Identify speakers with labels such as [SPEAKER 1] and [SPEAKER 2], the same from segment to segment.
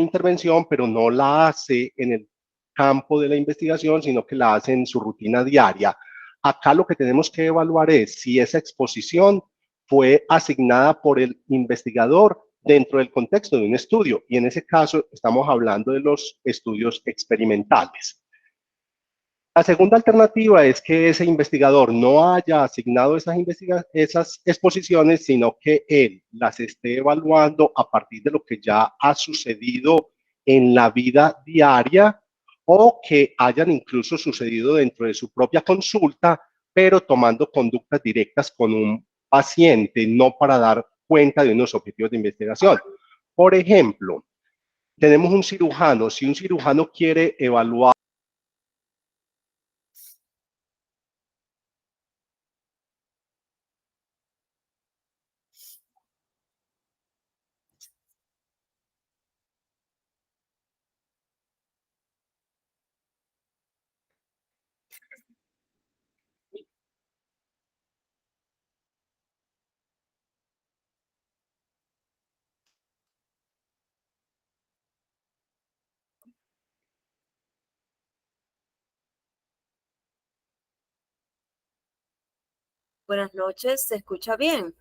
[SPEAKER 1] intervención, pero no la hace en el campo de la investigación, sino que la hace en su rutina diaria. Acá lo que tenemos que evaluar es si esa exposición fue asignada por el investigador dentro del contexto de un estudio, y en ese caso estamos hablando de los estudios experimentales. La segunda alternativa es que ese investigador no haya asignado esas exposiciones, sino que él las esté evaluando a partir de lo que ya ha sucedido en la vida diaria o que hayan incluso sucedido dentro de su propia consulta, pero tomando conductas directas con un paciente, no para dar cuenta de unos objetivos de investigación. Por ejemplo, tenemos un cirujano. Si un cirujano quiere evaluar.
[SPEAKER 2] Buenas noches, ¿se escucha bien?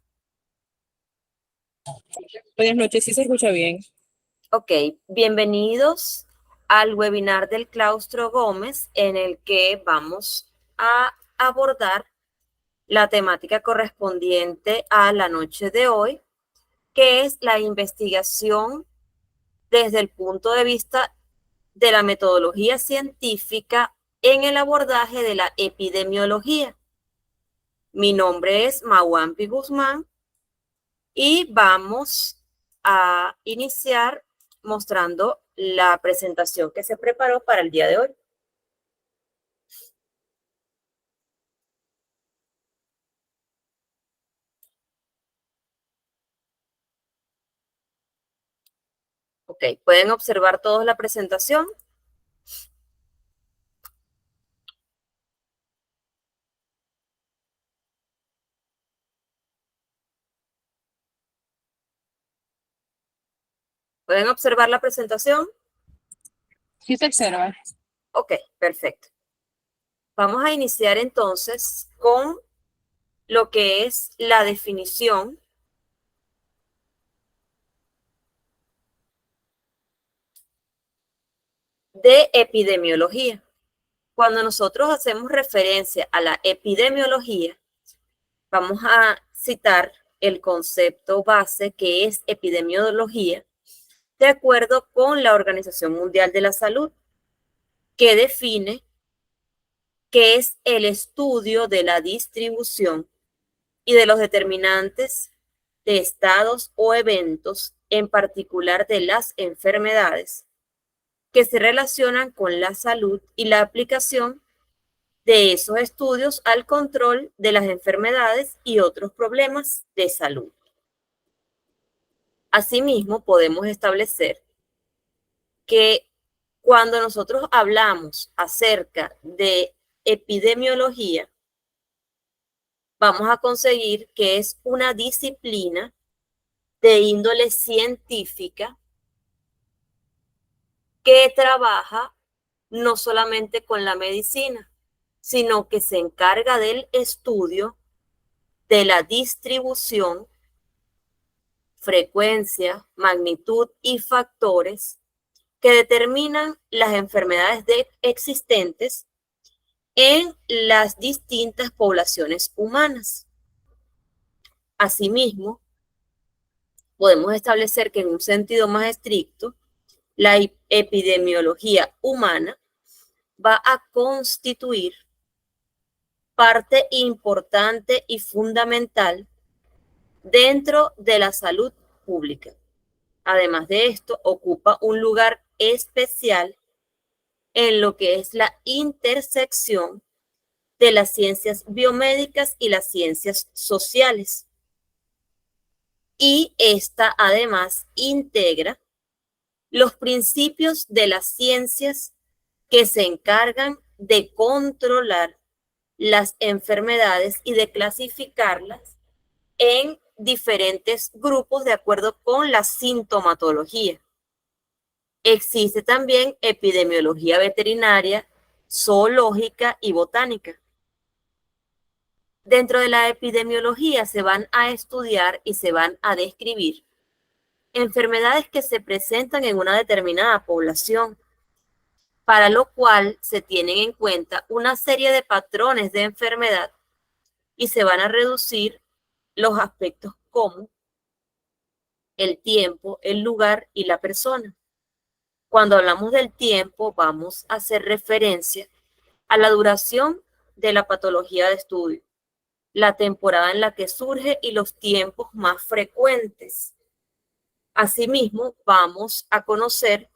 [SPEAKER 3] Buenas noches, sí se escucha bien.
[SPEAKER 2] Ok, bienvenidos al webinar del Claustro Gómez, en el que vamos a abordar la temática correspondiente a la noche de hoy, que es la investigación desde el punto de vista de la metodología científica en el abordaje de la epidemiología. Mi nombre es Mauampi Guzmán y vamos a iniciar mostrando la presentación que se preparó para el día de hoy. Ok, ¿pueden observar todos la presentación? ¿Pueden observar la presentación?
[SPEAKER 3] Sí se observa.
[SPEAKER 2] Ok, perfecto. Vamos a iniciar entonces con lo que es la definición de epidemiología. Cuando nosotros hacemos referencia a la epidemiología, vamos a citar el concepto base que es epidemiología, de acuerdo con la Organización Mundial de la Salud, que define que es el estudio de la distribución y de los determinantes de estados o eventos, en particular de las enfermedades, que se relacionan con la salud y la aplicación de esos estudios al control de las enfermedades y otros problemas de salud. Asimismo, podemos establecer que cuando nosotros hablamos acerca de epidemiología, vamos a conseguir que es una disciplina de índole científica que trabaja no solamente con la medicina, sino que se encarga del estudio de la distribución, frecuencia, magnitud y factores que determinan las enfermedades existentes en las distintas poblaciones humanas. Asimismo, podemos establecer que en un sentido más estricto, la epidemiología humana va a constituir parte importante y fundamental dentro de la salud pública. Además de esto, ocupa un lugar especial en lo que es la intersección de las ciencias biomédicas y las ciencias sociales. Y esta además integra los principios de las ciencias que se encargan de controlar las enfermedades y de clasificarlas en diferentes grupos de acuerdo con la sintomatología. Existe también epidemiología veterinaria, zoológica y botánica. Dentro de la epidemiología se van a estudiar y se van a describir enfermedades que se presentan en una determinada población, para lo cual se tienen en cuenta una serie de patrones de enfermedad y se van a reducir los aspectos como el tiempo, el lugar y la persona. Cuando hablamos del tiempo, vamos a hacer referencia a la duración de la patología de estudio, la temporada en la que surge y los tiempos más frecuentes. Asimismo, vamos a conocer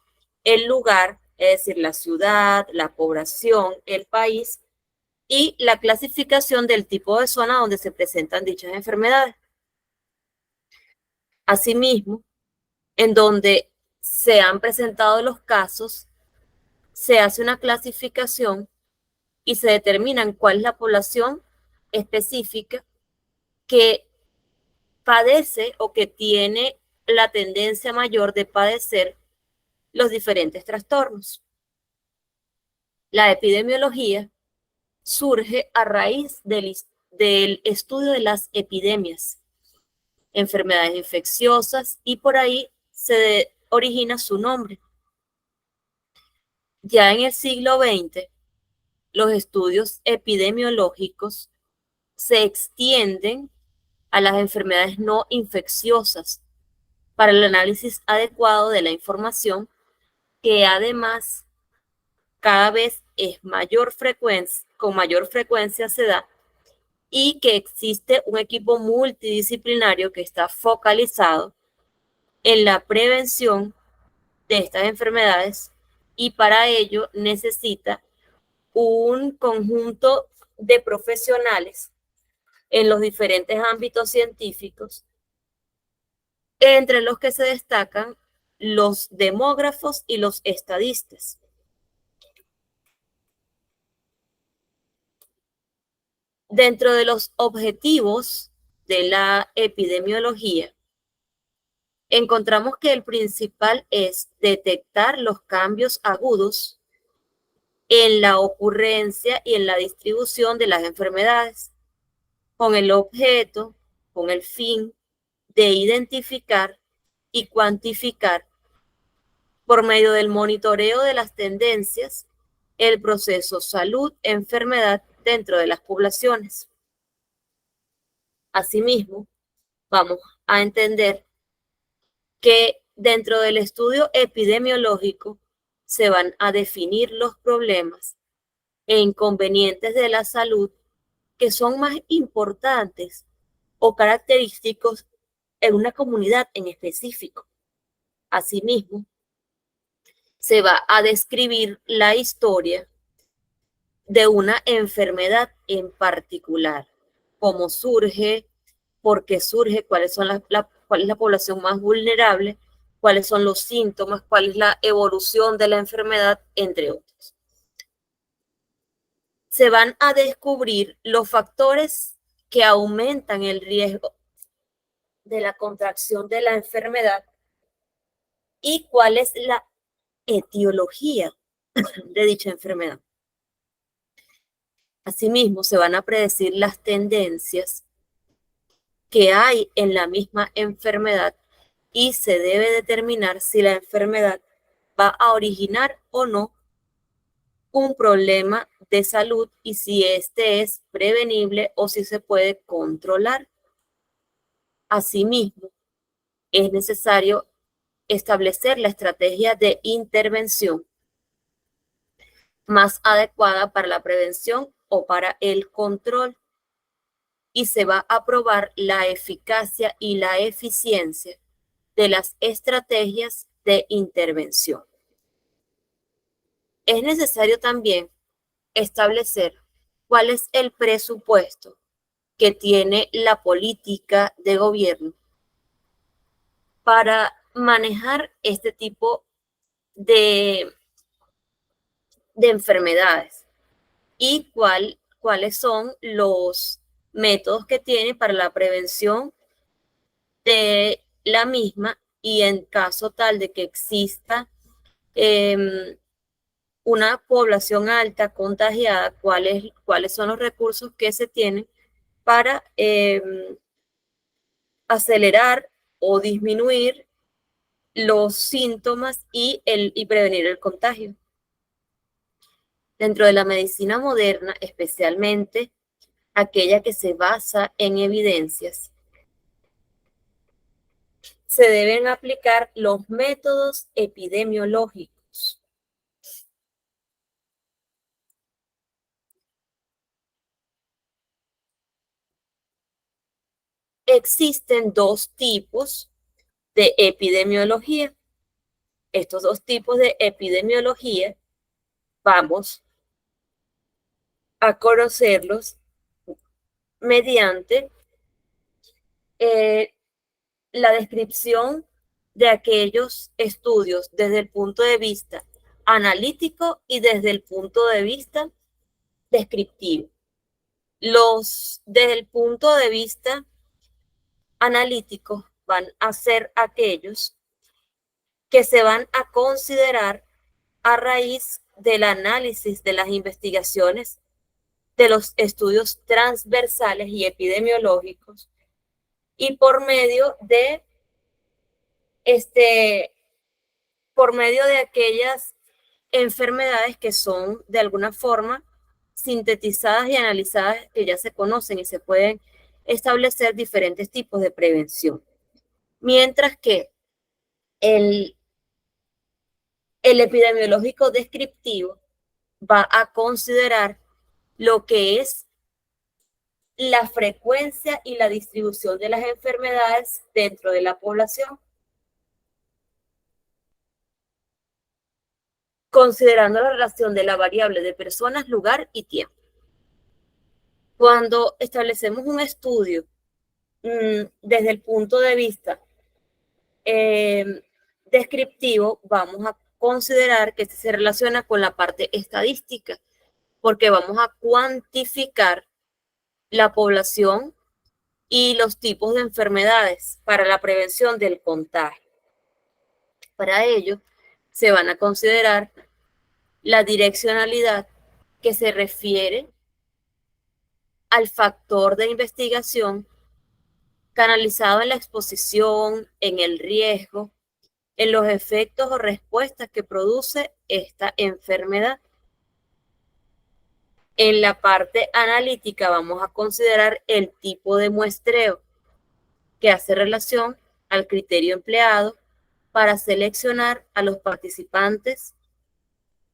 [SPEAKER 2] el lugar, es decir, la ciudad, la población, el país y la clasificación del tipo de zona donde se presentan dichas enfermedades. Asimismo, en donde se han presentado los casos, se hace una clasificación y se determinan cuál es la población específica que padece o que tiene la tendencia mayor de padecer los diferentes trastornos. La epidemiología surge a raíz del estudio de las epidemias, enfermedades infecciosas, y por ahí se origina su nombre. Ya en el siglo XX, los estudios epidemiológicos se extienden a las enfermedades no infecciosas para el análisis adecuado de la información, que además cada vez es con mayor frecuencia se da, y que existe un equipo multidisciplinario que está focalizado en la prevención de estas enfermedades, y para ello necesita un conjunto de profesionales en los diferentes ámbitos científicos, entre los que se destacan los demógrafos y los estadistas. Dentro de los objetivos de la epidemiología, encontramos que el principal es detectar los cambios agudos en la ocurrencia y en la distribución de las enfermedades, con el objeto, con el fin de identificar y cuantificar, por medio del monitoreo de las tendencias, el proceso salud-enfermedad dentro de las poblaciones. Asimismo, vamos a entender que dentro del estudio epidemiológico se van a definir los problemas e inconvenientes de la salud que son más importantes o característicos en una comunidad en específico. Asimismo, se va a describir la historia de una enfermedad en particular, cómo surge, por qué surge, cuál es la población más vulnerable, cuáles son los síntomas, cuál es la evolución de la enfermedad, entre otros. Se van a descubrir los factores que aumentan el riesgo de la contracción de la enfermedad y cuál es la etiología de dicha enfermedad. Asimismo, se van a predecir las tendencias que hay en la misma enfermedad y se debe determinar si la enfermedad va a originar o no un problema de salud y si este es prevenible o si se puede controlar. Asimismo, es necesario establecer la estrategia de intervención más adecuada para la prevención o para el control, y se va a probar la eficacia y la eficiencia de las estrategias de intervención. Es necesario también establecer cuál es el presupuesto que tiene la política de gobierno para manejar este tipo de enfermedades y cuáles son los métodos que tiene para la prevención de la misma, y en caso tal de que exista una población alta contagiada, cuáles son los recursos que se tienen para acelerar o disminuir los síntomas y prevenir el contagio. Dentro de la medicina moderna, especialmente aquella que se basa en evidencias, se deben aplicar los métodos epidemiológicos. Existen dos tipos de epidemiología. Estos dos tipos de epidemiología vamos a conocerlos mediante la descripción de aquellos estudios desde el punto de vista analítico y desde el punto de vista descriptivo. Desde el punto de vista analítico van a ser aquellos que se van a considerar a raíz del análisis de las investigaciones de los estudios transversales y epidemiológicos y por medio de aquellas enfermedades que son de alguna forma sintetizadas y analizadas, que ya se conocen y se pueden establecer diferentes tipos de prevención. Mientras que el epidemiológico descriptivo va a considerar lo que es la frecuencia y la distribución de las enfermedades dentro de la población, considerando la relación de la variable de personas, lugar y tiempo. Cuando establecemos un estudio desde el punto de vista descriptivo, vamos a considerar que se relaciona con la parte estadística, porque vamos a cuantificar la población y los tipos de enfermedades para la prevención del contagio. Para ello, se van a considerar la direccionalidad, que se refiere al factor de investigación canalizado en la exposición, en el riesgo, en los efectos o respuestas que produce esta enfermedad. En la parte analítica vamos a considerar el tipo de muestreo, que hace relación al criterio empleado para seleccionar a los participantes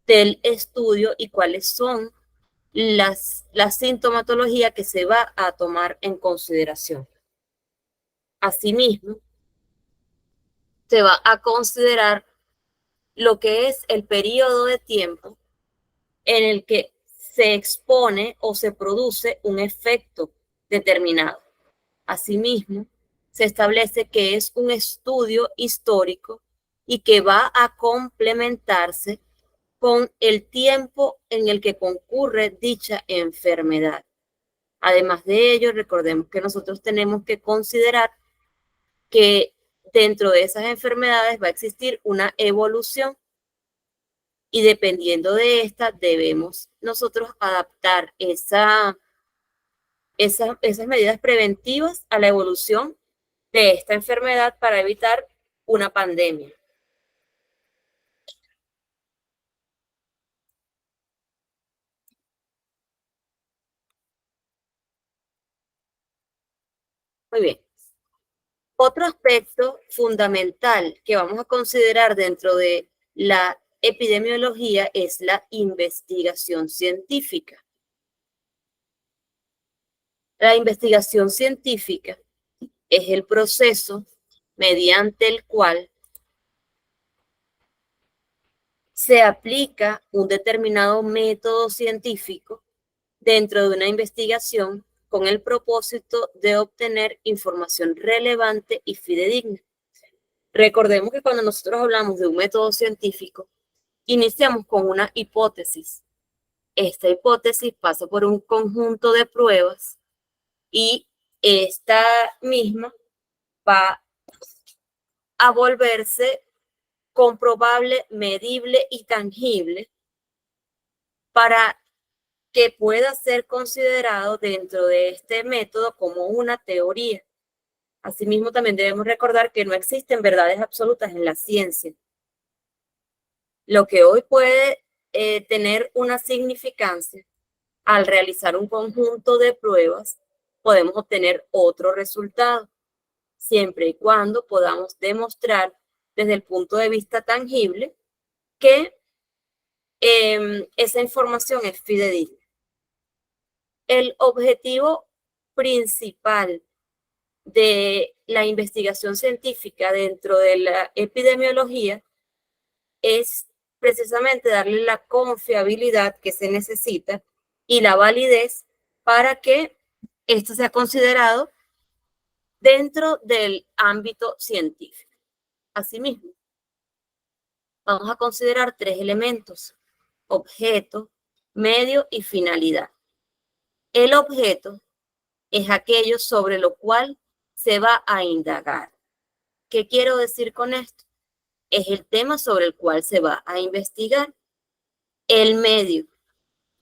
[SPEAKER 2] del estudio y cuáles son la sintomatología que se va a tomar en consideración. Asimismo, se va a considerar lo que es el periodo de tiempo en el que se expone o se produce un efecto determinado. Asimismo, se establece que es un estudio histórico y que va a complementarse con el tiempo en el que concurre dicha enfermedad. Además de ello, recordemos que nosotros tenemos que considerar que dentro de esas enfermedades va a existir una evolución y dependiendo de esta debemos nosotros adaptar esas medidas preventivas a la evolución de esta enfermedad para evitar una pandemia. Muy bien. Otro aspecto fundamental que vamos a considerar dentro de la epidemiología es la investigación científica. La investigación científica es el proceso mediante el cual se aplica un determinado método científico dentro de una investigación con el propósito de obtener información relevante y fidedigna. Recordemos que cuando nosotros hablamos de un método científico, iniciamos con una hipótesis. Esta hipótesis pasa por un conjunto de pruebas y esta misma va a volverse comprobable, medible y tangible para que pueda ser considerado dentro de este método como una teoría. Asimismo, también debemos recordar que no existen verdades absolutas en la ciencia. Lo que hoy puede tener una significancia, al realizar un conjunto de pruebas, podemos obtener otro resultado, siempre y cuando podamos demostrar desde el punto de vista tangible que esa información es fidedigna. El objetivo principal de la investigación científica dentro de la epidemiología es precisamente darle la confiabilidad que se necesita y la validez para que esto sea considerado dentro del ámbito científico. Asimismo, vamos a considerar 3 elementos: objeto, medio y finalidad. El objeto es aquello sobre lo cual se va a indagar. ¿Qué quiero decir con esto? Es el tema sobre el cual se va a investigar. El medio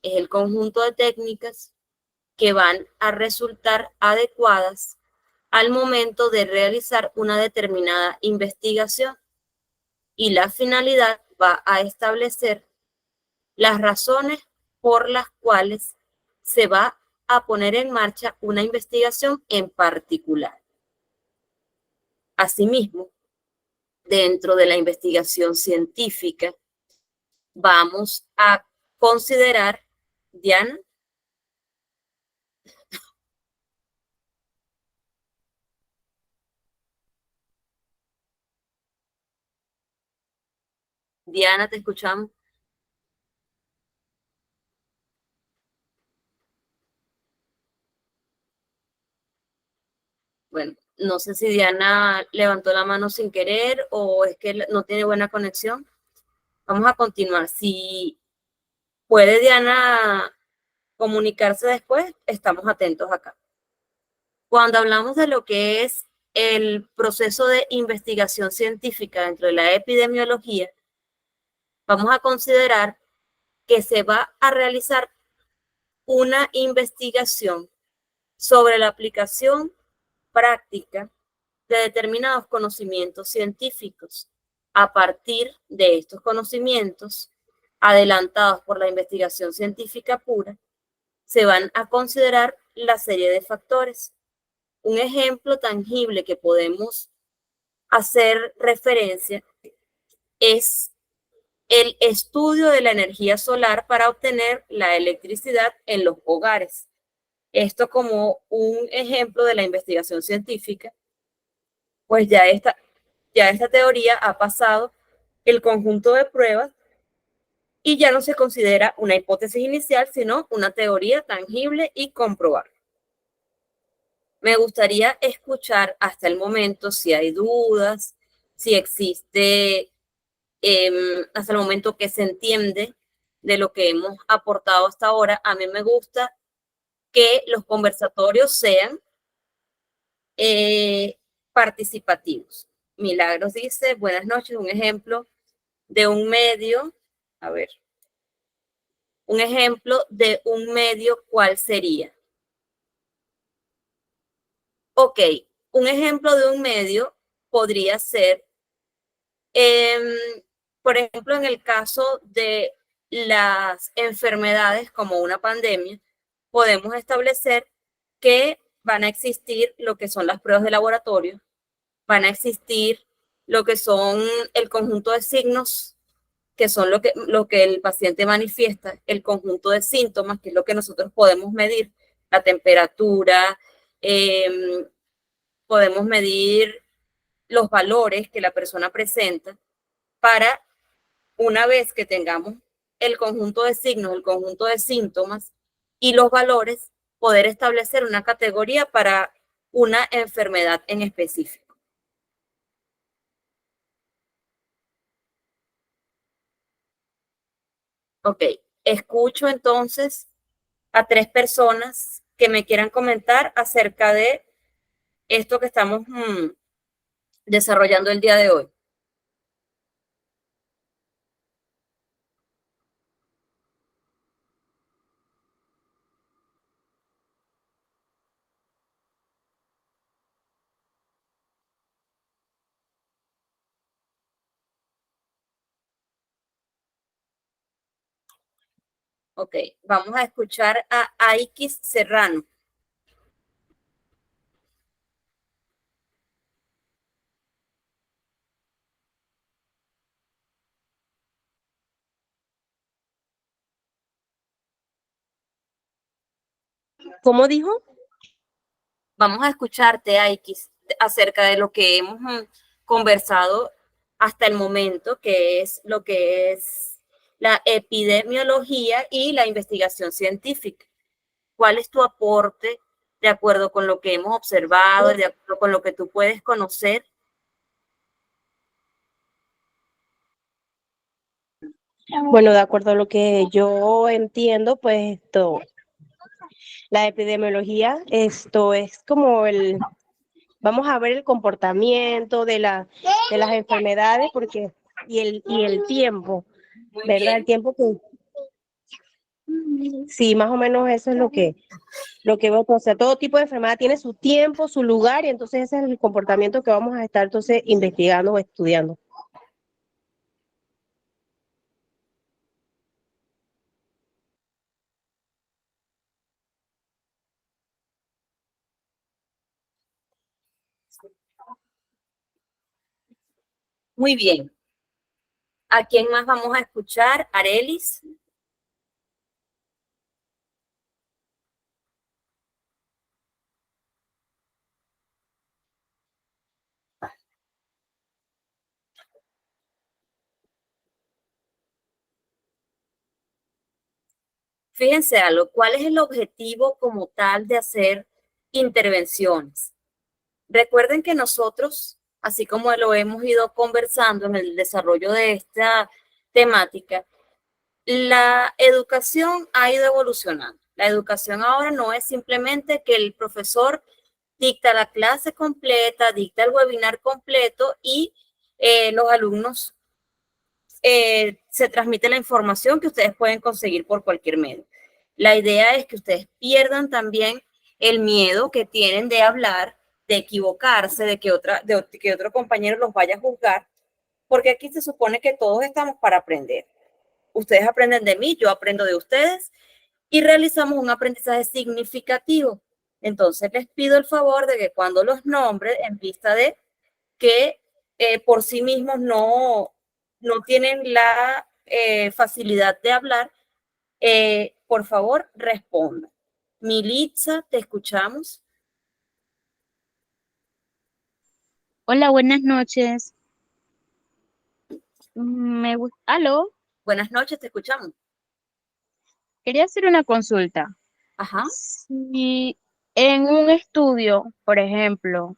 [SPEAKER 2] es el conjunto de técnicas que van a resultar adecuadas al momento de realizar una determinada investigación. Y la finalidad va a establecer las razones por las cuales se va a poner en marcha una investigación en particular. Asimismo, dentro de la investigación científica, vamos a considerar, Diana, Diana, te escuchamos. Bueno, no sé si Diana levantó la mano sin querer o es que no tiene buena conexión. Vamos a continuar. Si puede Diana comunicarse después, estamos atentos acá. Cuando hablamos de lo que es el proceso de investigación científica dentro de la epidemiología, vamos a considerar que se va a realizar una investigación sobre la aplicación práctica de determinados conocimientos científicos. A partir de estos conocimientos, adelantados por la investigación científica pura, se van a considerar la serie de factores. Un ejemplo tangible que podemos hacer referencia es el estudio de la energía solar para obtener la electricidad en los hogares. Esto como un ejemplo de la investigación científica, pues ya esta teoría ha pasado el conjunto de pruebas y ya no se considera una hipótesis inicial, sino una teoría tangible y comprobable. Me gustaría escuchar hasta el momento si hay dudas, si existe hasta el momento que se entiende de lo que hemos aportado hasta ahora. A mí me gusta que los conversatorios sean participativos. Milagros dice, buenas noches, un ejemplo de un medio, a ver, un ejemplo de un medio, ¿cuál sería? Ok, un ejemplo de un medio podría ser, por ejemplo, en el caso de las enfermedades como una pandemia, podemos establecer que van a existir lo que son las pruebas de laboratorio, van a existir lo que son el conjunto de signos, que son lo que el paciente manifiesta, el conjunto de síntomas, que es lo que nosotros podemos medir, la temperatura, podemos medir los valores que la persona presenta para, una vez que tengamos el conjunto de signos, el conjunto de síntomas y los valores, poder establecer una categoría para una enfermedad en específico. Ok, escucho entonces a 3 personas que me quieran comentar acerca de esto que estamos desarrollando el día de hoy. Ok, vamos a escuchar a Aikis Serrano.
[SPEAKER 4] ¿Cómo dijo?
[SPEAKER 2] Vamos a escucharte, Aikis, acerca de lo que hemos conversado hasta el momento, que es lo que es la epidemiología y la investigación científica. ¿Cuál es tu aporte de acuerdo con lo que hemos observado, de acuerdo con lo que tú puedes conocer?
[SPEAKER 4] Bueno, de acuerdo a lo que yo entiendo, pues la epidemiología, esto es como vamos a ver el comportamiento de las enfermedades, porque, y el tiempo,
[SPEAKER 2] Muy
[SPEAKER 4] ¿verdad?
[SPEAKER 2] bien.
[SPEAKER 4] El tiempo que, sí, más o menos eso es lo que veo. O sea, todo tipo de enfermedad tiene su tiempo, su lugar, y entonces ese es el comportamiento que vamos a estar entonces investigando o estudiando.
[SPEAKER 2] Muy bien. ¿A quién más vamos a escuchar? Arelis. Fíjense algo, ¿cuál es el objetivo como tal de hacer intervenciones? Recuerden que nosotros, así como lo hemos ido conversando en el desarrollo de esta temática, la educación ha ido evolucionando. La educación ahora no es simplemente que el profesor dicta la clase completa, dicta el webinar completo y los alumnos se transmite la información que ustedes pueden conseguir por cualquier medio. La idea es que ustedes pierdan también el miedo que tienen de hablar, de equivocarse, de que otro compañero los vaya a juzgar, porque aquí se supone que todos estamos para aprender. Ustedes aprenden de mí, yo aprendo de ustedes y realizamos un aprendizaje significativo. Entonces les pido el favor de que cuando los nombre, en vista de que por sí mismos no tienen la facilidad de hablar, por favor, responda. Militza, te escuchamos.
[SPEAKER 5] Hola, buenas noches. ¿Aló?
[SPEAKER 2] Buenas noches, te escuchamos.
[SPEAKER 5] Quería hacer una consulta.
[SPEAKER 2] Ajá.
[SPEAKER 5] Si en un estudio, por ejemplo,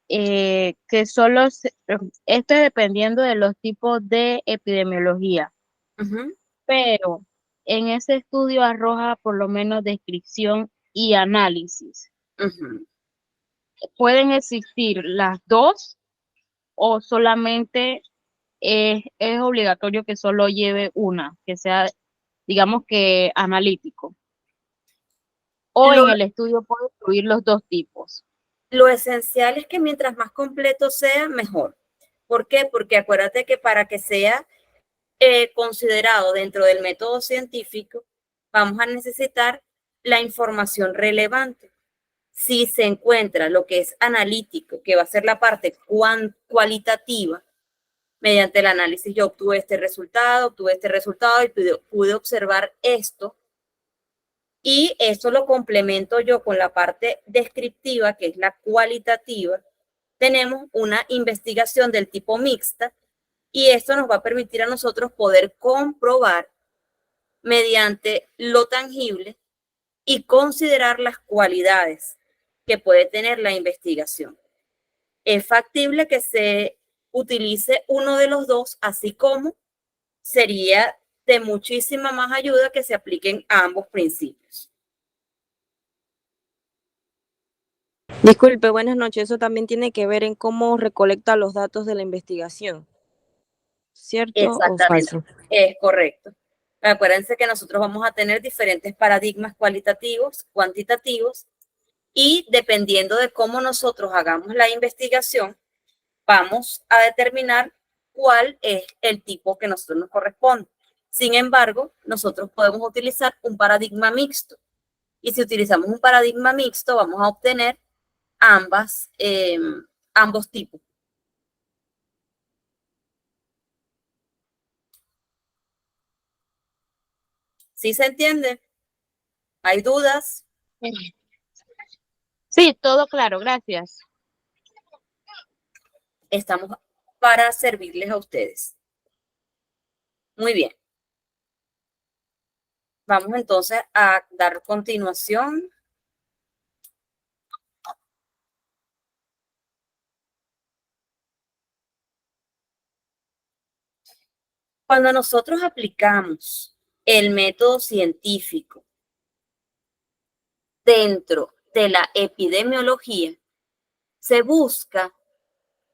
[SPEAKER 5] que esto es dependiendo de los tipos de epidemiología,
[SPEAKER 2] Uh-huh.
[SPEAKER 5] pero en ese estudio arroja por lo menos descripción y análisis.
[SPEAKER 2] Uh-huh.
[SPEAKER 5] ¿Pueden existir las dos o solamente es obligatorio que solo lleve una, que sea, digamos que analítico? O
[SPEAKER 2] Lo,
[SPEAKER 5] en el estudio puedo incluir los dos tipos.
[SPEAKER 2] lo esencial es que mientras más completo sea, mejor. ¿Por qué? Porque acuérdate que para que sea considerado dentro del método científico, vamos a necesitar la información relevante. Si se encuentra lo que es analítico, que va a ser la parte cualitativa, mediante el análisis yo obtuve este resultado y pude observar esto, y eso lo complemento yo con la parte descriptiva, que es la cualitativa. Tenemos una investigación del tipo mixta, y esto nos va a permitir a nosotros poder comprobar mediante lo tangible y considerar las cualidades que puede tener la investigación. Es factible que se utilice uno de los dos, así como sería de muchísima más ayuda que se apliquen a ambos principios.
[SPEAKER 6] Disculpe, buenas noches. Eso también tiene que ver en cómo recolecta los datos de la investigación. ¿Cierto o
[SPEAKER 2] Exactamente,
[SPEAKER 6] falso?
[SPEAKER 2] es correcto. Acuérdense que nosotros vamos a tener diferentes paradigmas cualitativos, cuantitativos, y dependiendo de cómo nosotros hagamos la investigación, vamos a determinar cuál es el tipo que nosotros nos corresponde. Sin embargo, nosotros podemos utilizar un paradigma mixto. Y si utilizamos un paradigma mixto, vamos a obtener ambos tipos. ¿Sí se entiende? ¿Hay dudas?
[SPEAKER 5] Sí, todo claro, gracias.
[SPEAKER 2] Estamos para servirles a ustedes. Muy bien. Vamos entonces a dar continuación. Cuando nosotros aplicamos el método científico dentro de la epidemiología, se busca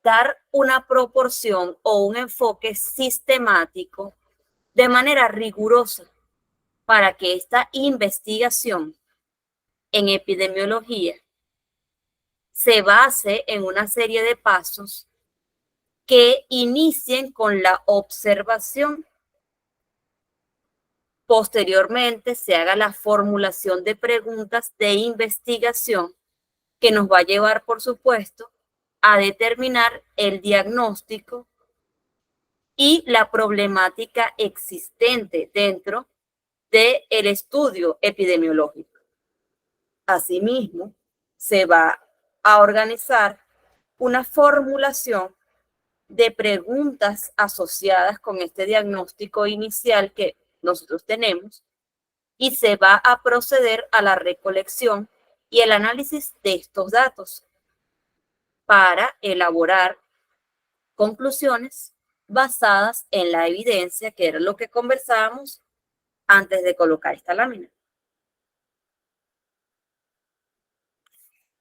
[SPEAKER 2] dar una proporción o un enfoque sistemático de manera rigurosa para que esta investigación en epidemiología se base en una serie de pasos que inicien con la observación. Posteriormente se haga la formulación de preguntas de investigación que nos va a llevar, por supuesto, a determinar el diagnóstico y la problemática existente dentro del estudio epidemiológico. Asimismo, se va a organizar una formulación de preguntas asociadas con este diagnóstico inicial que nosotros tenemos y se va a proceder a la recolección y el análisis de estos datos para elaborar conclusiones basadas en la evidencia, que era lo que conversábamos antes de colocar esta lámina.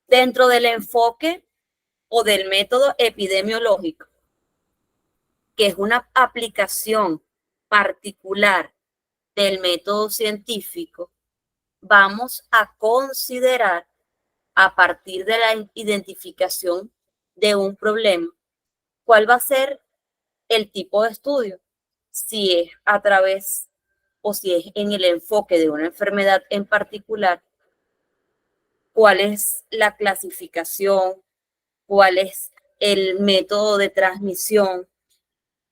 [SPEAKER 2] Dentro del enfoque o del método epidemiológico, que es una aplicación particular del método científico, vamos a considerar a partir de la identificación de un problema, cuál va a ser el tipo de estudio, si es a través o si es en el enfoque de una enfermedad en particular, cuál es la clasificación, cuál es el método de transmisión,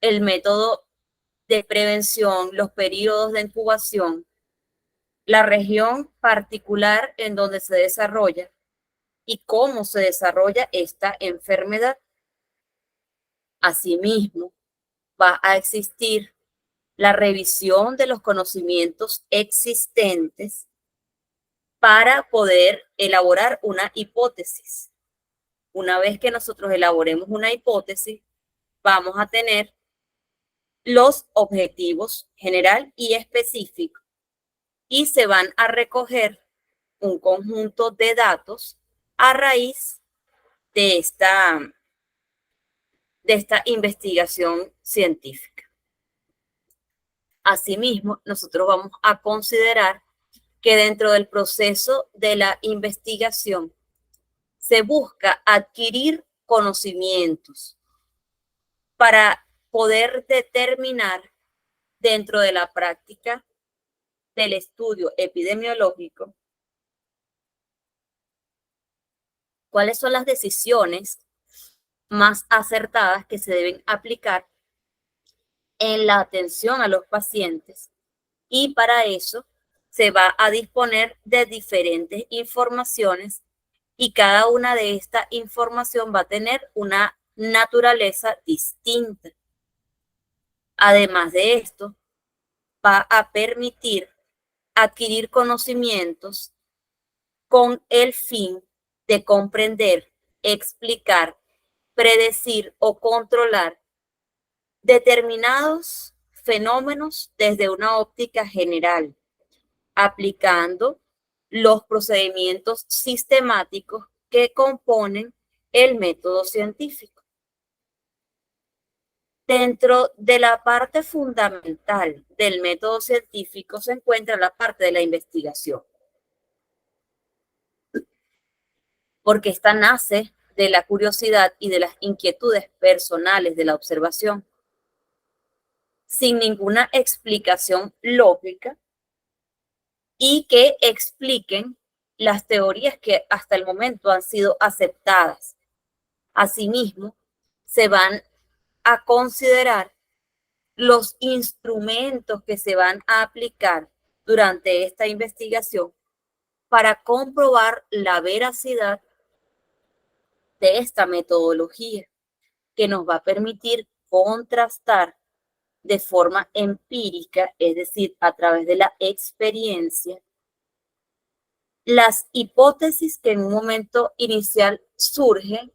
[SPEAKER 2] el método de prevención, los periodos de incubación, la región particular en donde se desarrolla y cómo se desarrolla esta enfermedad. Asimismo, va a existir la revisión de los conocimientos existentes para poder elaborar una hipótesis. Una vez que nosotros elaboremos una hipótesis, vamos a tener los objetivos general y específico y se van a recoger un conjunto de datos a raíz de esta investigación científica. Asimismo, nosotros vamos a considerar que dentro del proceso de la investigación se busca adquirir conocimientos para poder determinar dentro de la práctica del estudio epidemiológico cuáles son las decisiones más acertadas que se deben aplicar en la atención a los pacientes, y para eso se va a disponer de diferentes informaciones y cada una de esta información va a tener una naturaleza distinta. Además de esto, va a permitir adquirir conocimientos con el fin de comprender, explicar, predecir o controlar determinados fenómenos desde una óptica general, aplicando los procedimientos sistemáticos que componen el método científico. Dentro de la parte fundamental del método científico se encuentra la parte de la investigación, porque esta nace de la curiosidad y de las inquietudes personales de la observación. sin ninguna explicación lógica y que expliquen las teorías que hasta el momento han sido aceptadas. Asimismo, se van a considerar los instrumentos que se van a aplicar durante esta investigación para comprobar la veracidad de esta metodología, que nos va a permitir contrastar de forma empírica, es decir, a través de la experiencia, las hipótesis que en un momento inicial surgen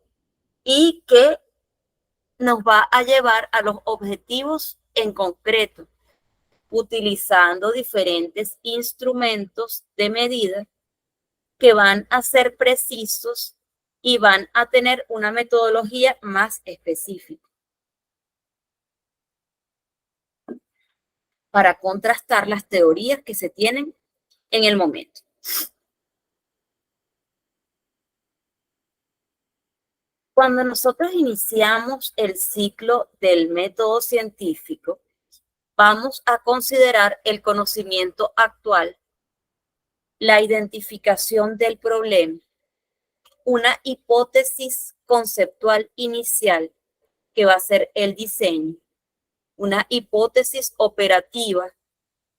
[SPEAKER 2] y que nos va a llevar a los objetivos en concreto, utilizando diferentes instrumentos de medida que van a ser precisos y van a tener una metodología más específica para contrastar las teorías que se tienen en el momento. Cuando nosotros iniciamos el ciclo del método científico, vamos a considerar el conocimiento actual, la identificación del problema, una hipótesis conceptual inicial que va a ser el diseño, una hipótesis operativa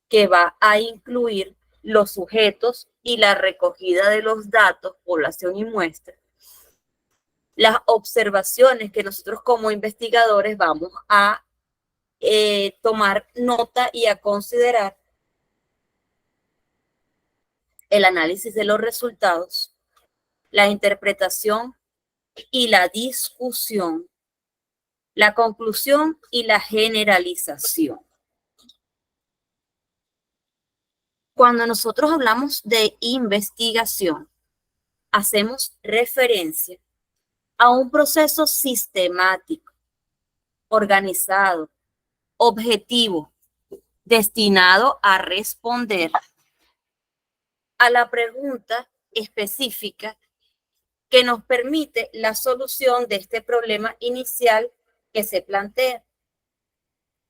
[SPEAKER 2] que va a incluir los sujetos y la recogida de los datos, población y muestra, las observaciones que nosotros como investigadores vamos a tomar nota y a considerar, el análisis de los resultados, la interpretación y la discusión, la conclusión y la generalización. Cuando nosotros hablamos de investigación, hacemos referencia a un proceso sistemático, organizado, objetivo, destinado a responder a la pregunta específica que nos permite la solución de este problema inicial que se plantea.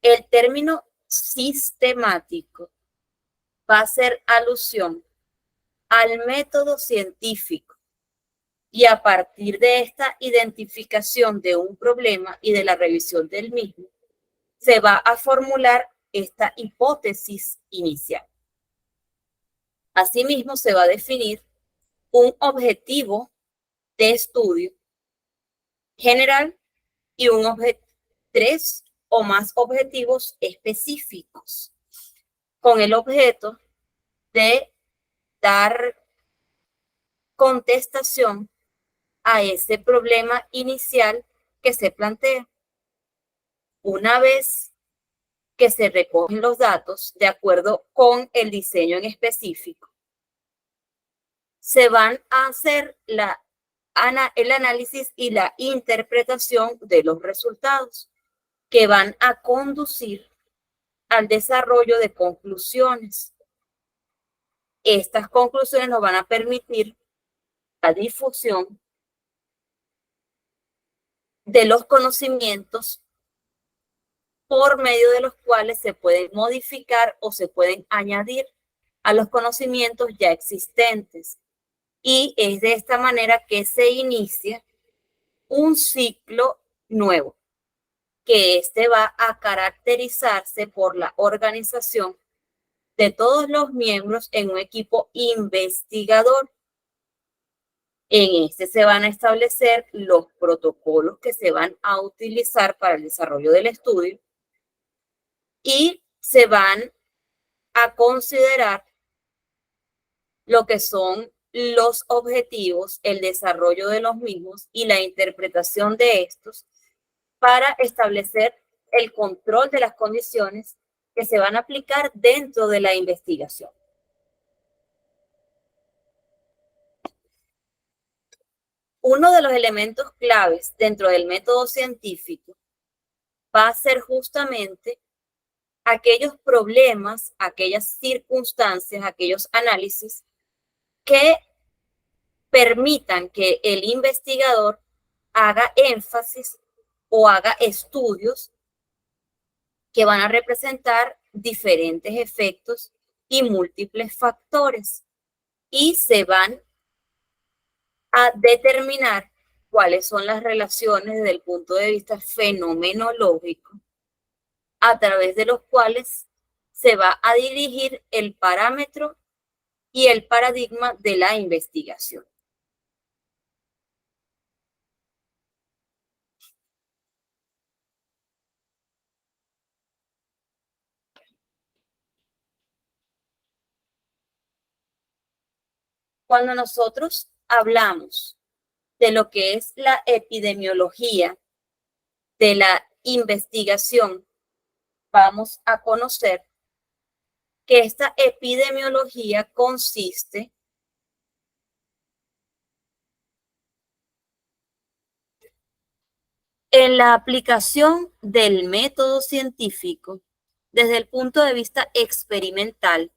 [SPEAKER 2] El término sistemático va a hacer alusión al método científico y a partir de esta identificación de un problema y de la revisión del mismo, se va a formular esta hipótesis inicial. Asimismo, se va a definir un objetivo de estudio general y tres o más objetivos específicos, con el objeto de dar contestación a ese problema inicial que se plantea. Una vez que se recogen los datos de acuerdo con el diseño en específico, se van a hacer el análisis y la interpretación de los resultados que van a conducir al desarrollo de conclusiones. Estas conclusiones nos van a permitir la difusión de los conocimientos por medio de los cuales se pueden modificar o se pueden añadir a los conocimientos ya existentes. Y es de esta manera que se inicia un ciclo nuevo, que este va a caracterizarse por la organización de todos los miembros en un equipo investigador. En este se van a establecer los protocolos que se van a utilizar para el desarrollo del estudio y se van a considerar lo que son los objetivos, el desarrollo de los mismos y la interpretación de estos para establecer el control de las condiciones que se van a aplicar dentro de la investigación. Uno de los elementos claves dentro del método científico va a ser justamente aquellos problemas, aquellas circunstancias, aquellos análisis que permitan que el investigador haga énfasis o haga estudios que van a representar diferentes efectos y múltiples factores y se van a determinar cuáles son las relaciones desde el punto de vista fenomenológico a través de los cuales se va a dirigir el parámetro y el paradigma de la investigación. Cuando nosotros hablamos de lo que es la epidemiología de la investigación, vamos a conocer que esta epidemiología consiste en la aplicación del método científico desde el punto de vista experimental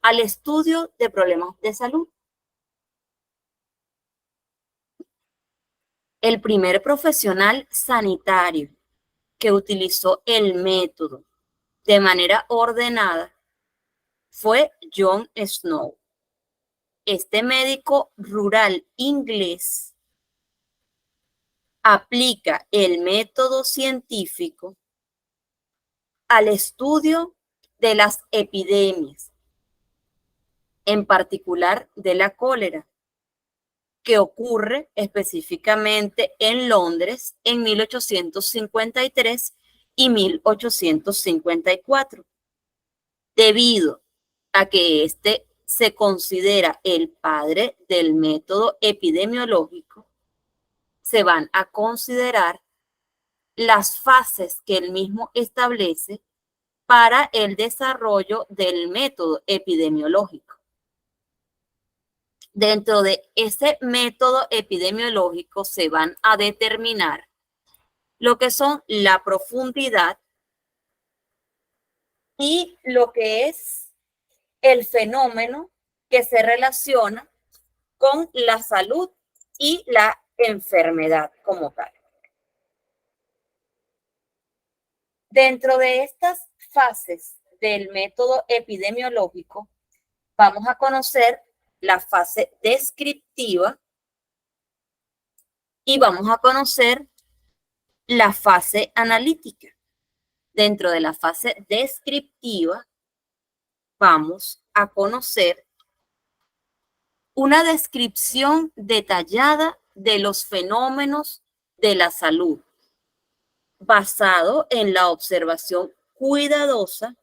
[SPEAKER 2] al estudio de problemas de salud. El primer profesional sanitario que utilizó el método de manera ordenada fue John Snow. Este médico rural inglés aplica el método científico al estudio de las epidemias, en particular de la cólera, que ocurre específicamente en Londres en 1853 y 1854. Debido a que este se considera el padre del método epidemiológico, se van a considerar las fases que él mismo establece para el desarrollo del método epidemiológico. Dentro de ese método epidemiológico se van a determinar lo que son la profundidad y lo que es el fenómeno que se relaciona con la salud y la enfermedad como tal. Dentro de estas fases del método epidemiológico, vamos a conocer la fase descriptiva y vamos a conocer la fase analítica. Dentro de la fase descriptiva, vamos a conocer una descripción detallada de los fenómenos de la salud, basado en la observación cuidadosa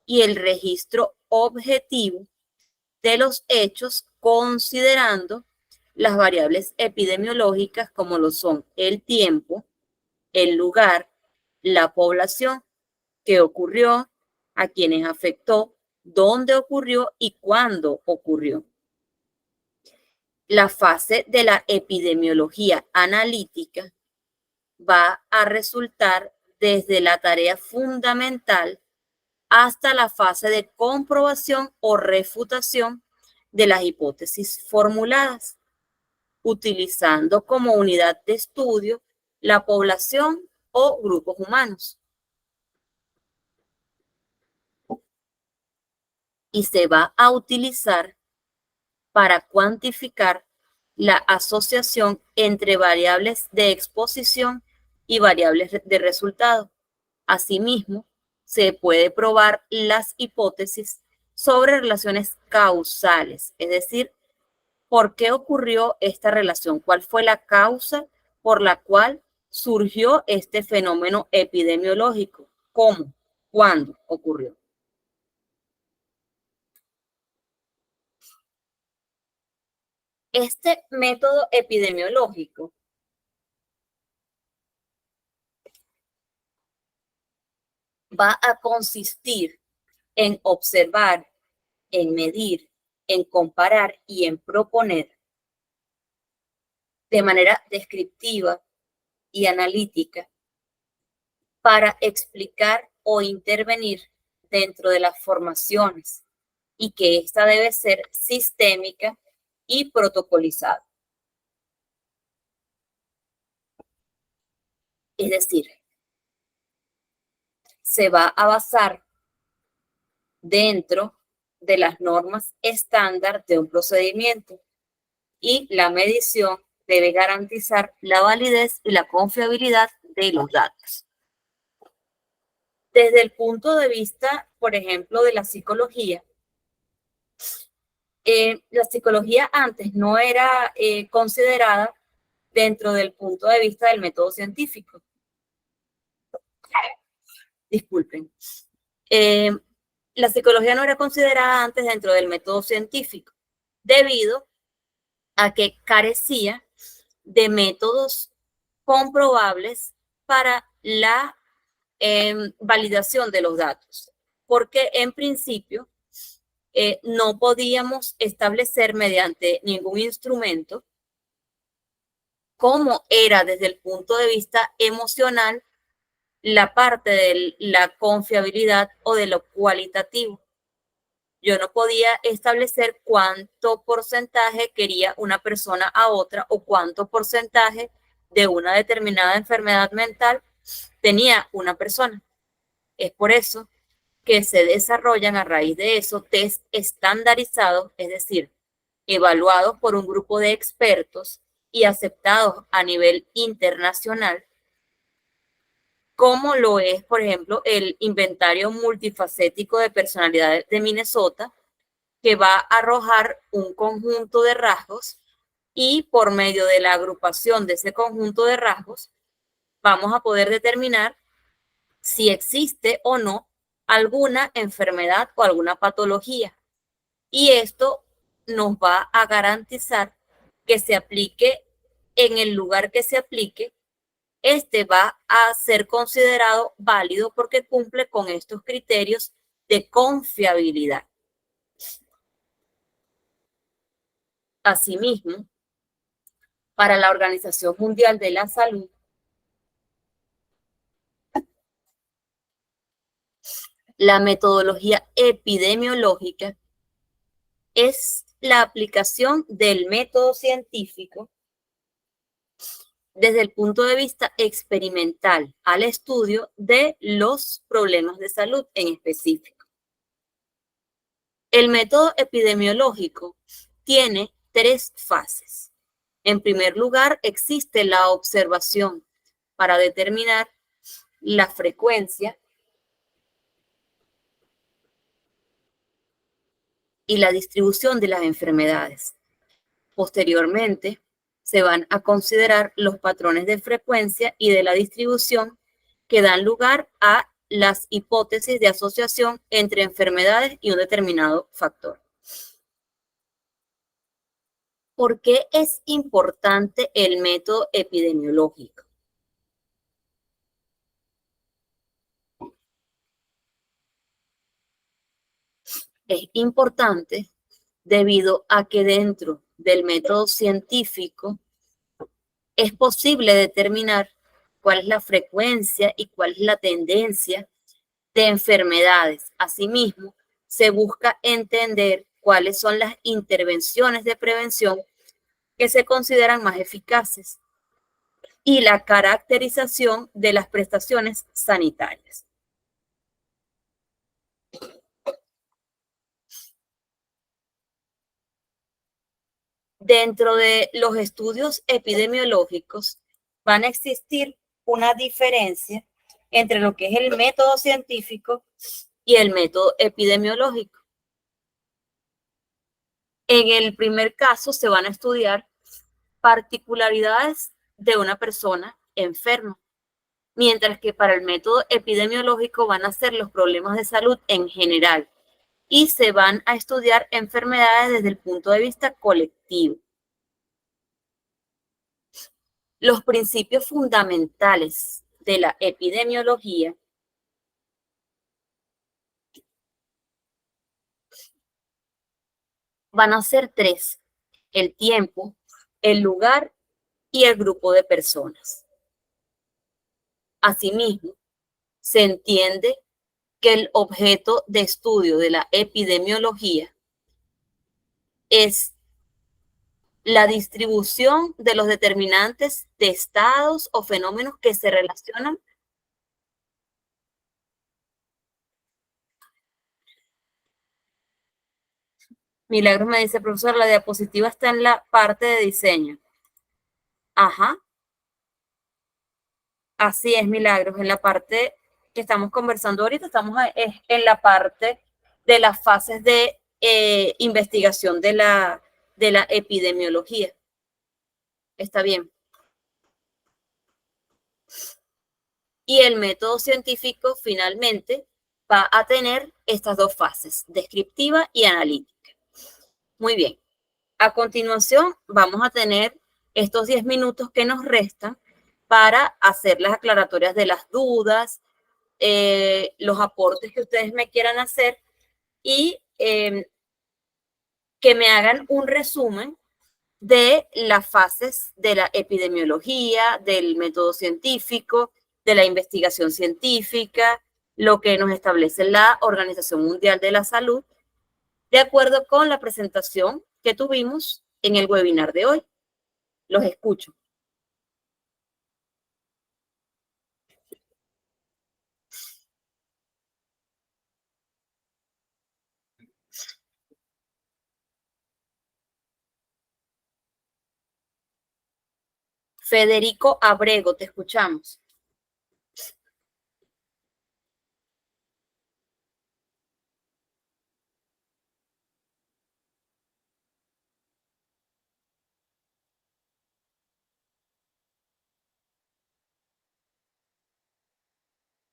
[SPEAKER 2] y el registro objetivo de los hechos, considerando las variables epidemiológicas como lo son el tiempo, el lugar, la población, qué ocurrió, a quienes afectó, dónde ocurrió y cuándo ocurrió. La fase de la epidemiología analítica va a resultar desde la tarea fundamental hasta la fase de comprobación o refutación de las hipótesis formuladas, utilizando como unidad de estudio la población o grupos humanos. Y se va a utilizar para cuantificar la asociación entre variables de exposición y variables de resultado. Asimismo, se puede probar las hipótesis sobre relaciones causales, es decir, ¿por qué ocurrió esta relación? ¿Cuál fue la causa por la cual surgió este fenómeno epidemiológico? ¿Cómo? ¿Cuándo ocurrió? Este método epidemiológico va a consistir en observar, en medir, en comparar y en proponer de manera descriptiva y analítica para explicar o intervenir dentro de las formaciones y que esta debe ser sistémica y protocolizada. Es decir, se va a basar dentro de las normas estándar de un procedimiento y la medición debe garantizar la validez y la confiabilidad de los datos. Desde el punto de vista, por ejemplo, de la psicología antes no era considerada dentro del punto de vista del método científico. Disculpen. La psicología no era considerada antes dentro del método científico, debido a que carecía de métodos comprobables para la validación de los datos, porque en principio no podíamos establecer mediante ningún instrumento cómo era desde el punto de vista emocional la parte de la confiabilidad o de lo cualitativo. Yo no podía establecer cuánto porcentaje quería una persona a otra o cuánto porcentaje de una determinada enfermedad mental tenía una persona. Es por eso que se desarrollan a raíz de eso test estandarizados, es decir, evaluados por un grupo de expertos y aceptados a nivel internacional, como lo es, por ejemplo, el inventario multifacético de personalidades de Minnesota, que va a arrojar un conjunto de rasgos y por medio de la agrupación de ese conjunto de rasgos vamos a poder determinar si existe o no alguna enfermedad o alguna patología. Y esto nos va a garantizar que se aplique en el lugar que se aplique. Este va a ser considerado válido porque cumple con estos criterios de confiabilidad. Asimismo, para la Organización Mundial de la Salud, la metodología epidemiológica es la aplicación del método científico desde el punto de vista experimental al estudio de los problemas de salud en específico. El método epidemiológico tiene 3 fases. En primer lugar, existe la observación para determinar la frecuencia y la distribución de las enfermedades. Posteriormente, se van a considerar los patrones de frecuencia y de la distribución que dan lugar a las hipótesis de asociación entre enfermedades y un determinado factor. ¿Por qué es importante el método epidemiológico? Es importante debido a que dentro del método científico es posible determinar cuál es la frecuencia y cuál es la tendencia de enfermedades. Asimismo, se busca entender cuáles son las intervenciones de prevención que se consideran más eficaces y la caracterización de las prestaciones sanitarias. Dentro de los estudios epidemiológicos van a existir una diferencia entre lo que es el método científico y el método epidemiológico. En el primer caso se van a estudiar particularidades de una persona enferma, mientras que para el método epidemiológico van a ser los problemas de salud en general y se van a estudiar enfermedades desde el punto de vista colectivo. Los principios fundamentales de la epidemiología van a ser 3: el tiempo, el lugar y el grupo de personas. Asimismo, se entiende que el objeto de estudio de la epidemiología es la distribución de los determinantes de estados o fenómenos que se relacionan Milagros me dice, profesor, la diapositiva está en la parte de diseño. Ajá. Así es, Milagros. En la parte que estamos conversando ahorita, estamos en la parte de las fases de investigación de la epidemiología. Está bien. Y el método científico finalmente va a tener estas dos fases, descriptiva y analítica. Muy bien. A continuación, vamos a tener estos 10 minutos que nos restan para hacer las aclaratorias de las dudas, los aportes que ustedes me quieran hacer y que me hagan un resumen de las fases de la epidemiología, del método científico, de la investigación científica, lo que nos establece la Organización Mundial de la Salud, de acuerdo con la presentación que tuvimos en el webinar de hoy. Los escucho. Federico Abrego, te escuchamos.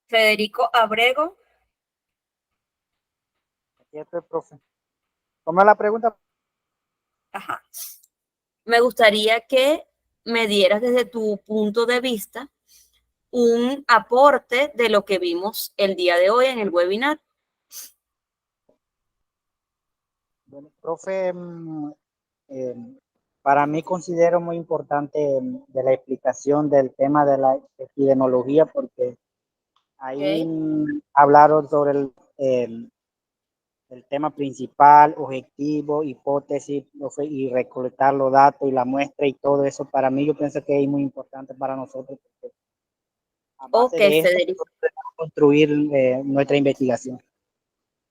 [SPEAKER 2] Federico Abrego.
[SPEAKER 7] Aquí estoy, profe. ¿Cómo es la pregunta?
[SPEAKER 2] Ajá. Me gustaría que me dieras desde tu punto de vista un aporte de lo que vimos el día de hoy en el webinar.
[SPEAKER 7] Bueno, profe, para mí considero muy importante de la explicación del tema de la epidemiología, porque ahí hablaron sobre el tema principal, objetivo, hipótesis, profe, y recolectar los datos y la muestra y todo eso. Para mí yo pienso que es muy importante para nosotros, porque a base de esto
[SPEAKER 2] Federico.
[SPEAKER 7] podemos construir nuestra investigación.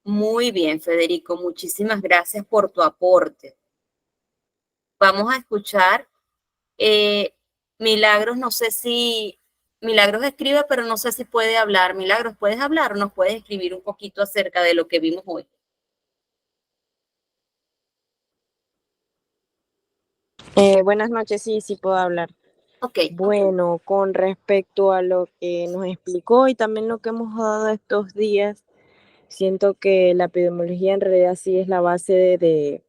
[SPEAKER 2] Muy bien, Federico. Muchísimas gracias por tu aporte. Vamos a escuchar Milagros. No sé si Milagros escribe, pero no sé si puede hablar. Milagros, ¿puedes hablar o nos puedes escribir un poquito acerca de lo que vimos hoy?
[SPEAKER 6] Buenas noches, sí puedo hablar.
[SPEAKER 2] Ok.
[SPEAKER 6] Bueno, con respecto a lo que nos explicó y también lo que hemos dado estos días, siento que la epidemiología en realidad sí es la base de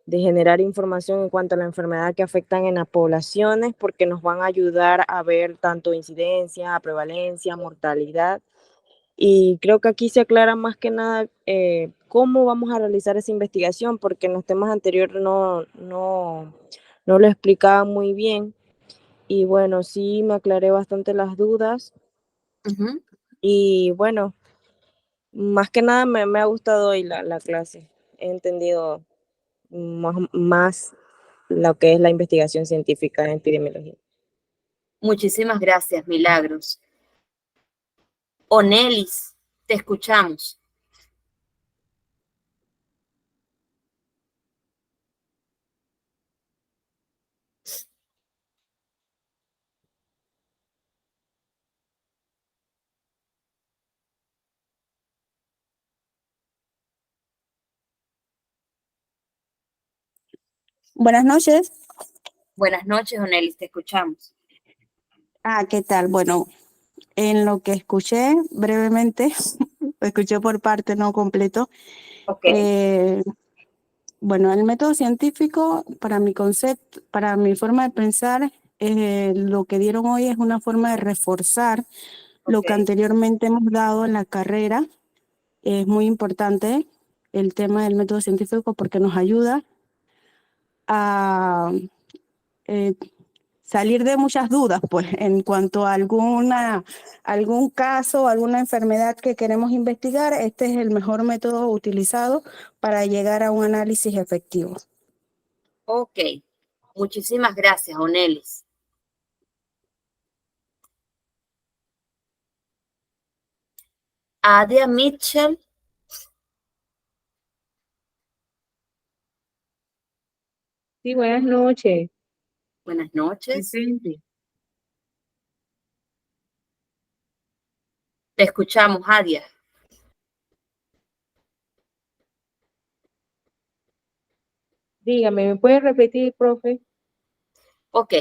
[SPEAKER 6] generar información en cuanto a la enfermedad que afectan en las poblaciones, porque nos van a ayudar a ver tanto incidencia, prevalencia, mortalidad. Y creo que aquí se aclara más que nada cómo vamos a realizar esa investigación, porque en los temas anteriores no lo explicaba muy bien. Y bueno, sí me aclaré bastante las dudas. Y bueno, más que nada me ha gustado hoy la clase. He entendido más lo que es la investigación científica en epidemiología.
[SPEAKER 2] Muchísimas gracias, Milagros. Onelis, te escuchamos.
[SPEAKER 8] Buenas noches.
[SPEAKER 2] Buenas noches, Onelis, te escuchamos.
[SPEAKER 8] ¿Qué tal? Bueno, en lo que escuché brevemente, lo escuché por parte, no completo.
[SPEAKER 2] Okay.
[SPEAKER 8] Bueno, el método científico, para mi concepto, para mi forma de pensar, lo que dieron hoy es una forma de reforzar lo que anteriormente hemos dado en la carrera. Es muy importante el tema del método científico porque nos ayuda a salir de muchas dudas, pues, en cuanto a algún caso, alguna enfermedad que queremos investigar. Este es el mejor método utilizado para llegar a un análisis efectivo.
[SPEAKER 2] Ok, muchísimas gracias, Onelis. Adia Mitchell.
[SPEAKER 3] Sí, buenas noches.
[SPEAKER 2] Buenas noches.
[SPEAKER 3] Presente.
[SPEAKER 2] Te escuchamos, Adia.
[SPEAKER 3] Dígame, ¿me puede repetir, profe?
[SPEAKER 2] Ok.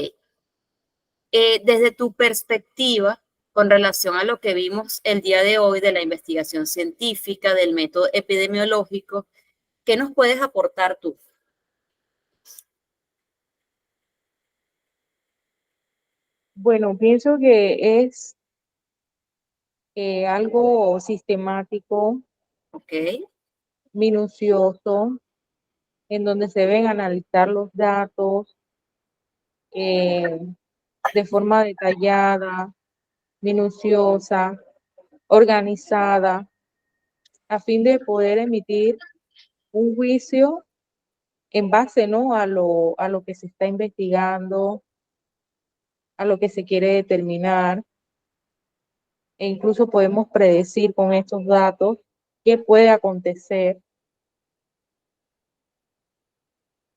[SPEAKER 2] Desde tu perspectiva, con relación a lo que vimos el día de hoy de la investigación científica, del método epidemiológico, ¿qué nos puedes aportar tú?
[SPEAKER 3] Bueno, pienso que es algo sistemático,
[SPEAKER 2] Ok,
[SPEAKER 3] minucioso, en donde se deben analizar los datos eh, de forma detallada, minuciosa, organizada, a fin de poder emitir un juicio en base, ¿no?, a lo que se está investigando, a lo que se quiere determinar, e incluso podemos predecir con estos datos qué puede acontecer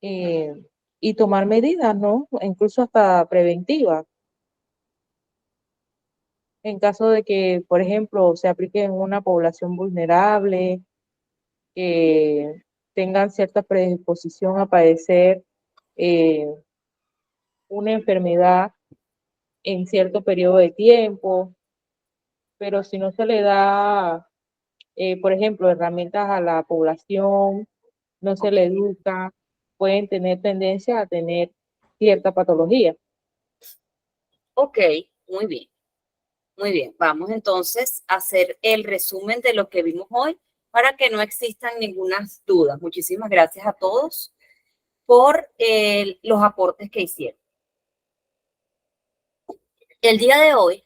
[SPEAKER 3] eh, y tomar medidas, ¿no?, incluso hasta preventivas, en caso de que, por ejemplo, se aplique en una población vulnerable, que tengan cierta predisposición a padecer eh, una enfermedad en cierto periodo de tiempo, pero si no se le da, por ejemplo, herramientas a la población, no se le educa, pueden tener tendencia a tener cierta patología.
[SPEAKER 2] ok, muy bien. Muy bien, vamos entonces a hacer el resumen de lo que vimos hoy para que no existan ninguna duda. Muchísimas gracias a todos por los aportes que hicieron. El día de hoy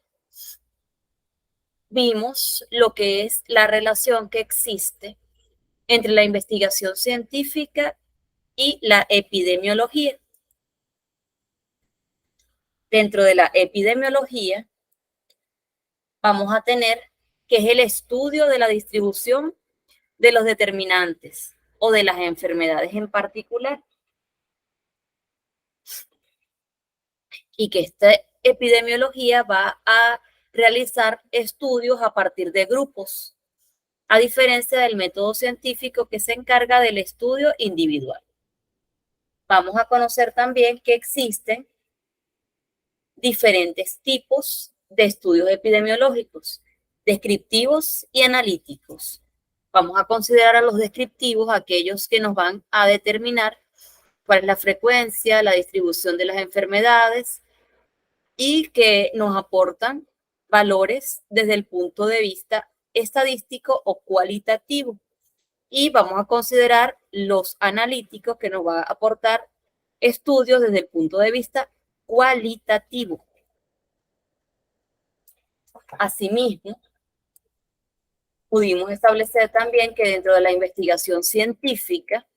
[SPEAKER 2] vimos lo que es la relación que existe entre la investigación científica y la epidemiología. Dentro de la epidemiología vamos a tener que es el estudio de la distribución de los determinantes o de las enfermedades en particular. Y que esta epidemiología va a realizar estudios a partir de grupos, a diferencia del método científico que se encarga del estudio individual. Vamos a conocer también que existen diferentes tipos de estudios epidemiológicos, descriptivos y analíticos. Vamos a considerar a los descriptivos aquellos que nos van a determinar cuál es la frecuencia, la distribución de las enfermedades y que nos aportan valores desde el punto de vista estadístico o cualitativo. Y vamos a considerar los analíticos que nos va a aportar estudios desde el punto de vista cualitativo. Asimismo, pudimos establecer también que dentro de la investigación científica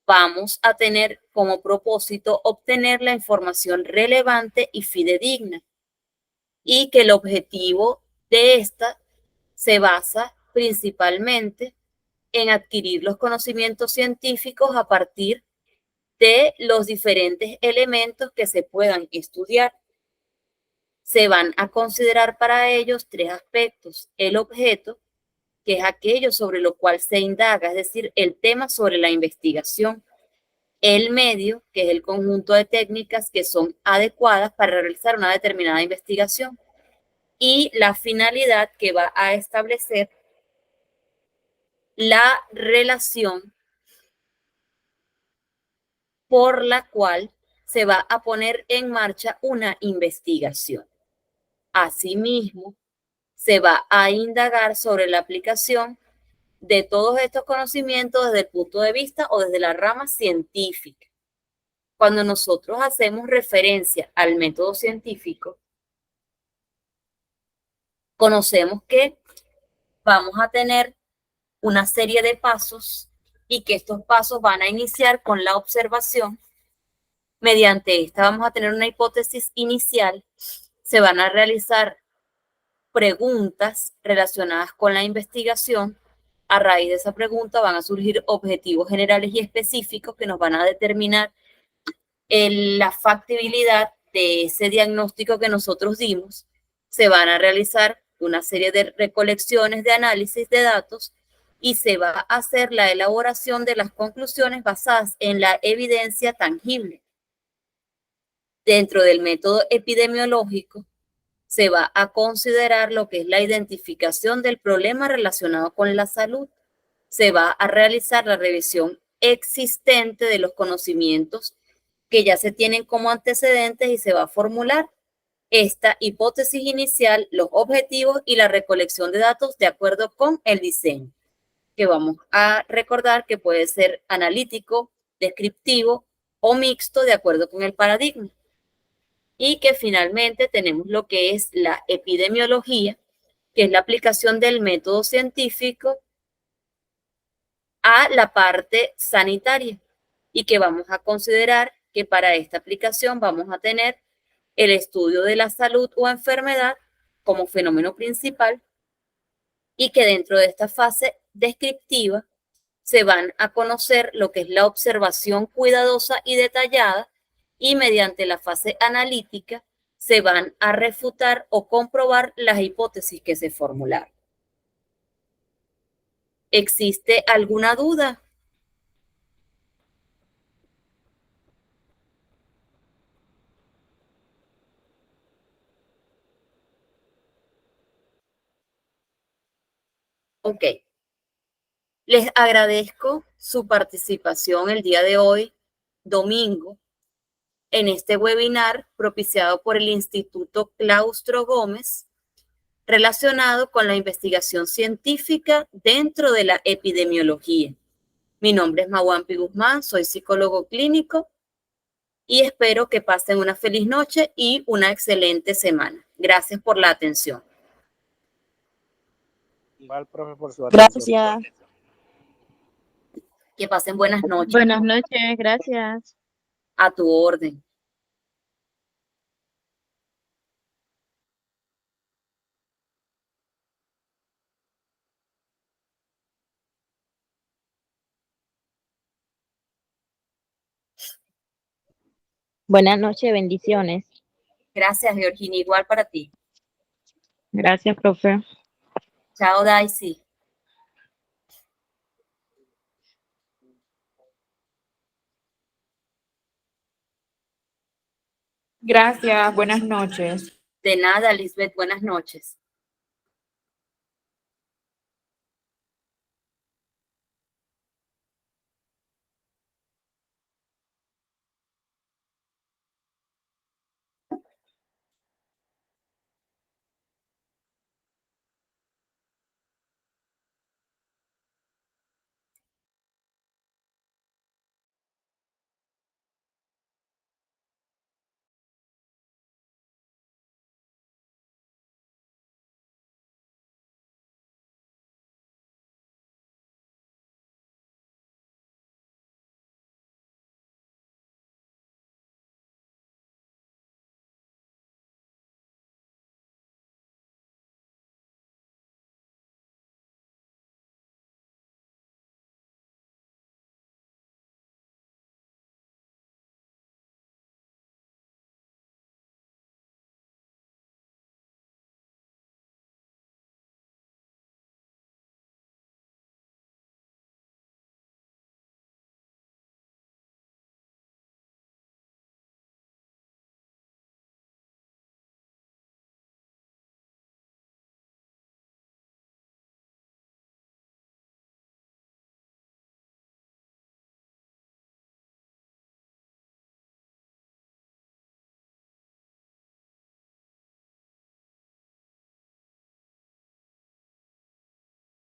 [SPEAKER 2] vamos a tener como propósito obtener la información relevante y fidedigna, y que el objetivo de esta se basa principalmente en adquirir los conocimientos científicos a partir de los diferentes elementos que se puedan estudiar. Se van a considerar para ellos tres aspectos: el objeto, que es aquello sobre lo cual se indaga, es decir, el tema sobre la investigación; el medio, que es el conjunto de técnicas que son adecuadas para realizar una determinada investigación; y la finalidad, que va a establecer la relación por la cual se va a poner en marcha una investigación. Asimismo, se va a indagar sobre la aplicación de todos estos conocimientos desde el punto de vista o desde la rama científica. Cuando nosotros hacemos referencia al método científico, conocemos que vamos a tener una serie de pasos y que estos pasos van a iniciar con la observación. Mediante esta vamos a tener una hipótesis inicial, se van a realizar preguntas relacionadas con la investigación. A raíz de esa pregunta van a surgir objetivos generales y específicos que nos van a determinar la factibilidad de ese diagnóstico que nosotros dimos. Se van a realizar una serie de recolecciones de análisis de datos y se va a hacer la elaboración de las conclusiones basadas en la evidencia tangible. Dentro del método epidemiológico se va a considerar lo que es la identificación del problema relacionado con la salud. Se va a realizar la revisión existente de los conocimientos que ya se tienen como antecedentes y se va a formular esta hipótesis inicial, los objetivos y la recolección de datos de acuerdo con el diseño, que vamos a recordar que puede ser analítico, descriptivo o mixto de acuerdo con el paradigma. Y que finalmente tenemos lo que es la epidemiología, que es la aplicación del método científico a la parte sanitaria y que vamos a considerar que para esta aplicación vamos a tener el estudio de la salud o enfermedad como fenómeno principal y que dentro de esta fase descriptiva se van a conocer lo que es la observación cuidadosa y detallada y mediante la fase analítica se van a refutar o comprobar las hipótesis que se formularon. ¿Existe alguna duda? Ok. Les agradezco su participación el día de hoy, domingo, en este webinar propiciado por el Instituto Claustro Gómez, relacionado con la investigación científica dentro de la epidemiología. Mi nombre es Mawampi Guzmán, soy psicólogo clínico y espero que pasen una feliz noche y una excelente semana. Gracias por la atención.
[SPEAKER 7] Igual, profe, por su atención.
[SPEAKER 4] Gracias.
[SPEAKER 2] Que pasen buenas noches.
[SPEAKER 5] Buenas noches, gracias.
[SPEAKER 2] A tu orden.
[SPEAKER 9] Buenas noches, bendiciones.
[SPEAKER 2] Gracias, Georgina. Igual para ti.
[SPEAKER 9] Gracias, profe.
[SPEAKER 2] Chao, Daisy.
[SPEAKER 10] Gracias, buenas noches.
[SPEAKER 2] De nada, Lisbeth. Buenas noches.